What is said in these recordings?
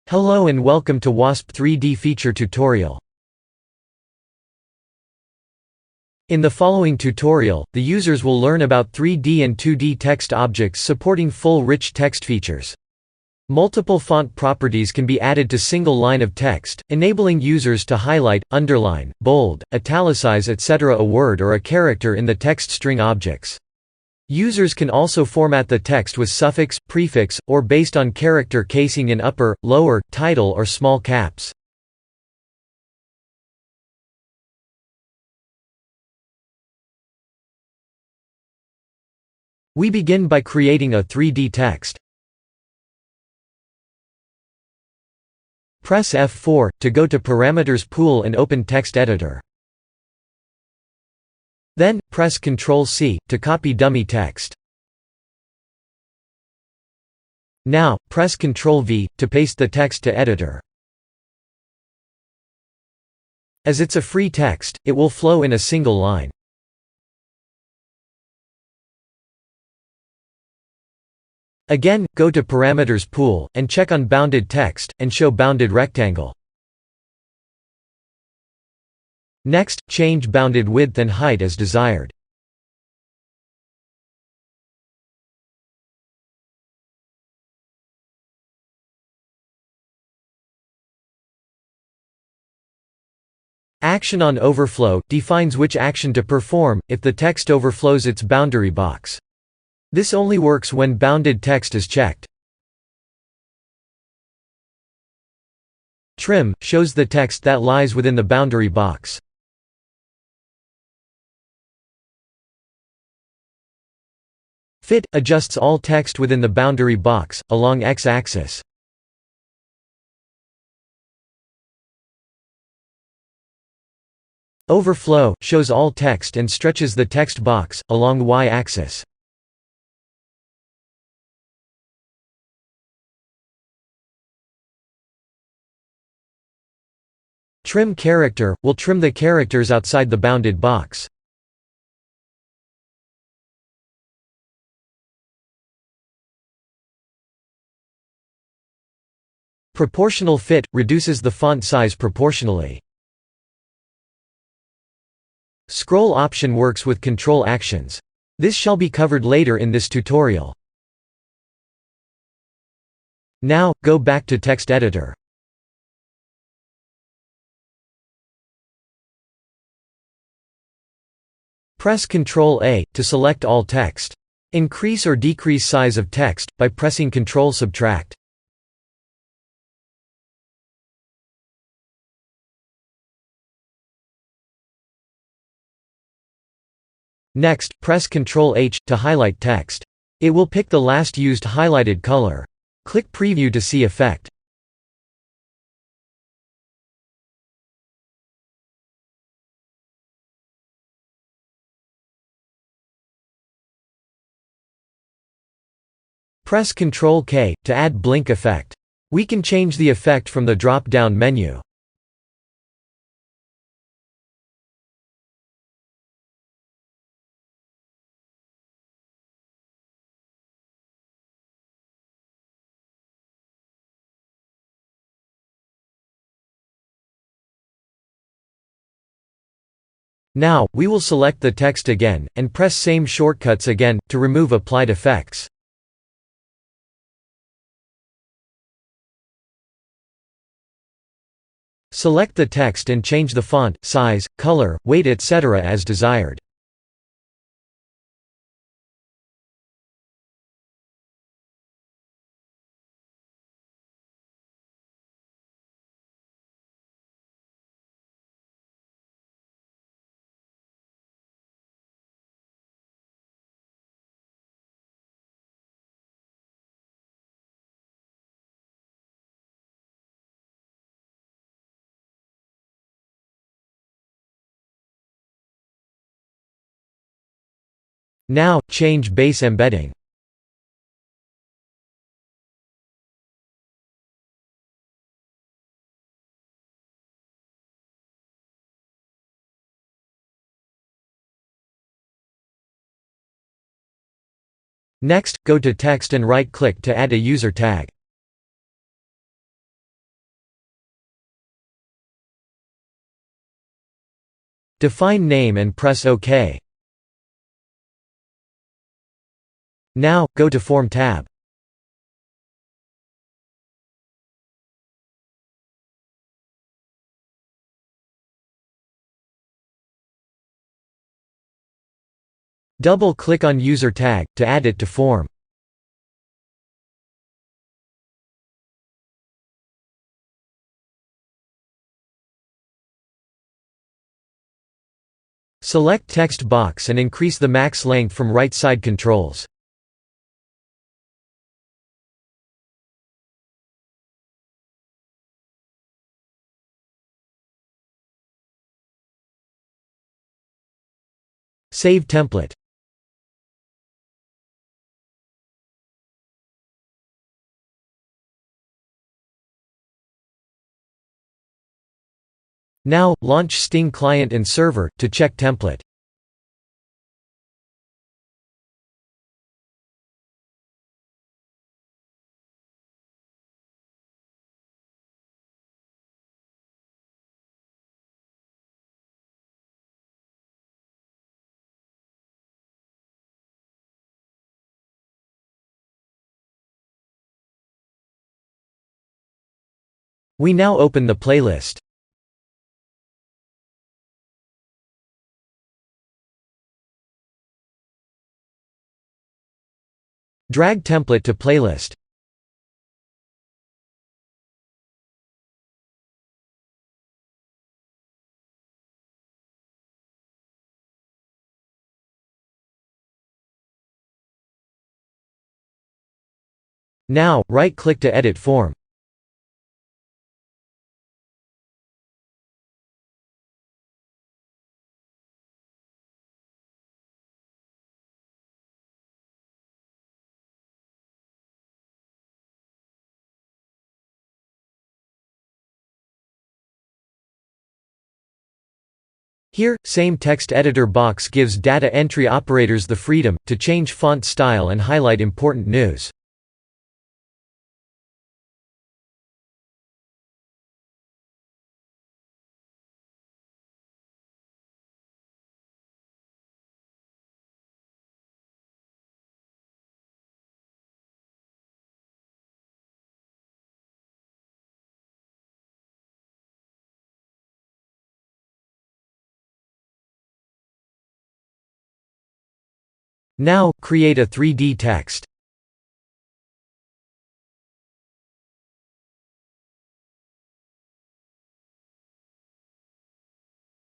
Hello and welcome to WASP3D feature tutorial. In the following tutorial, the users will learn about 3D and 2D text objects supporting full rich text features. Multiple font properties can be added to single line of text, enabling users to highlight, underline, bold, italicize etc. a word or a character in the text string objects. Users can also format the text with suffix, prefix, or based on character casing in upper, lower, title or small caps. We begin by creating a 3D text. Press F4 to go to Parameters Pool and open Text Editor. Then, press Ctrl+C to copy dummy text. Now, press Ctrl+V to paste the text to editor. As it's a free text, it will flow in a single line. Again, go to Parameters Pool, and check on Bounded Text, and show Bounded Rectangle. Next, change bounded width and height as desired. Action on overflow defines which action to perform if the text overflows its boundary box. This only works when bounded text is checked. Trim shows the text that lies within the boundary box. Fit adjusts all text within the boundary box, along x-axis. Overflow shows all text and stretches the text box, along y-axis. Trim character will trim the characters outside the bounded box. Proportional fit reduces the font size proportionally. Scroll option works with control actions. This shall be covered later in this tutorial. Now, go back to text editor. Press Ctrl+A to select all text. Increase or decrease size of text by pressing Ctrl+Subtract. Next, press Ctrl+H to highlight text. It will pick the last used highlighted color. Click Preview to see effect. Press Ctrl+K to add blink effect. We can change the effect from the drop-down menu. Now, we will select the text again, and press same shortcuts again, to remove applied effects. Select the text and change the font, size, color, weight etc. as desired. Now, change base embedding. Next, go to Text and right-click to add a user tag. Define name and press OK. Now, go to Form tab. Double-click on User tag, to add it to form. Select text box and increase the max length from right side controls. Save template. Now, launch Sting client and server, to check template. We now open the playlist. Drag template to playlist. Now, right-click to edit form. Here, same text editor box gives data entry operators the freedom to change font style and highlight important news. Now, create a 3D text.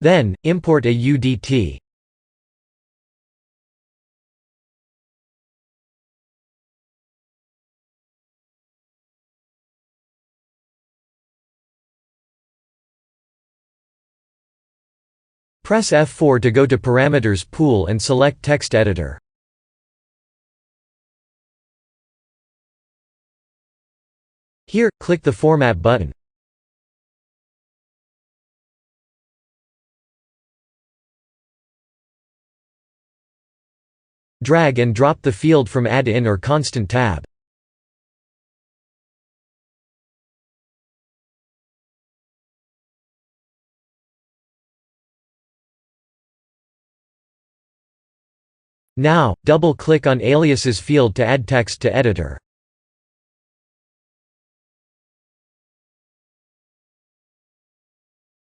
Then, import a UDT. Press F4 to go to Parameters pool and select Text Editor. Here, click the Format button. Drag and drop the field from Add-in or Constant tab. Now, double-click on Aliases field to add text to editor.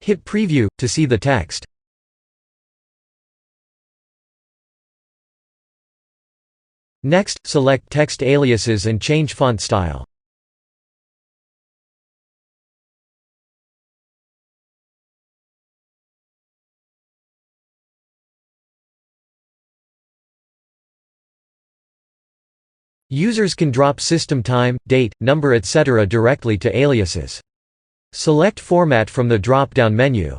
Hit Preview, to see the text. Next, select Text Aliases and change font style. Users can drop system time, date, number etc. directly to aliases. Select Format from the drop-down menu.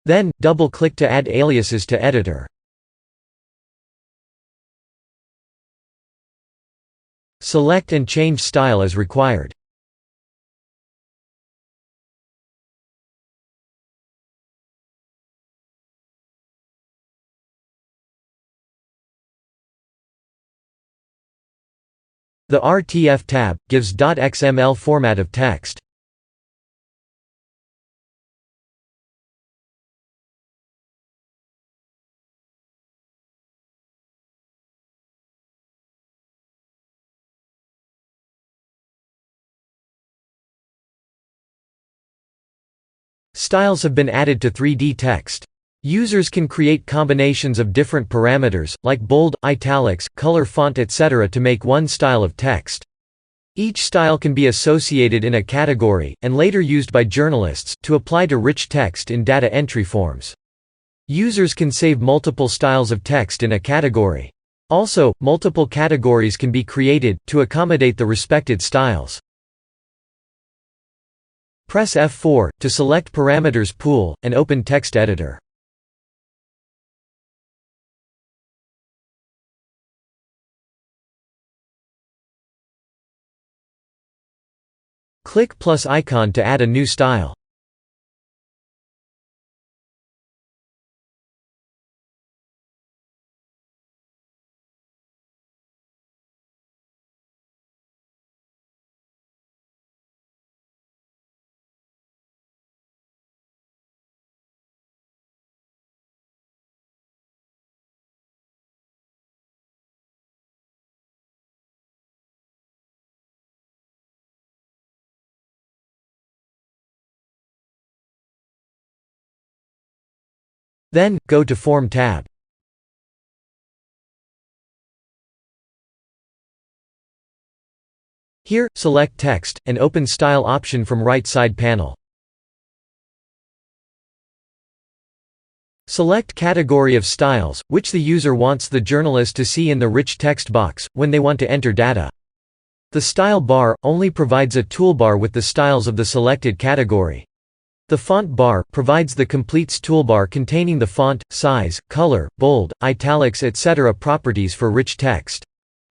Then, double-click to add aliases to editor. Select and change style as required. The RTF tab gives .xml format of text. Styles have been added to 3D text. Users can create combinations of different parameters, like bold, italics, color font etc. to make one style of text. Each style can be associated in a category, and later used by journalists, to apply to rich text in data entry forms. Users can save multiple styles of text in a category. Also, multiple categories can be created, to accommodate the respected styles. Press F4, to select Parameters Pool, and open Text Editor. Click plus icon to add a new style. Then, go to Form tab. Here, select Text, and open Style option from right side panel. Select Category of styles, which the user wants the journalist to see in the rich text box, when they want to enter data. The Style bar only provides a toolbar with the styles of the selected category. The Font bar provides the completes toolbar containing the font, size, color, bold, italics etc. properties for rich text.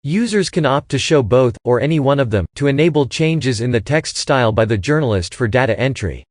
Users can opt to show both, or any one of them, to enable changes in the text style by the journalist for data entry.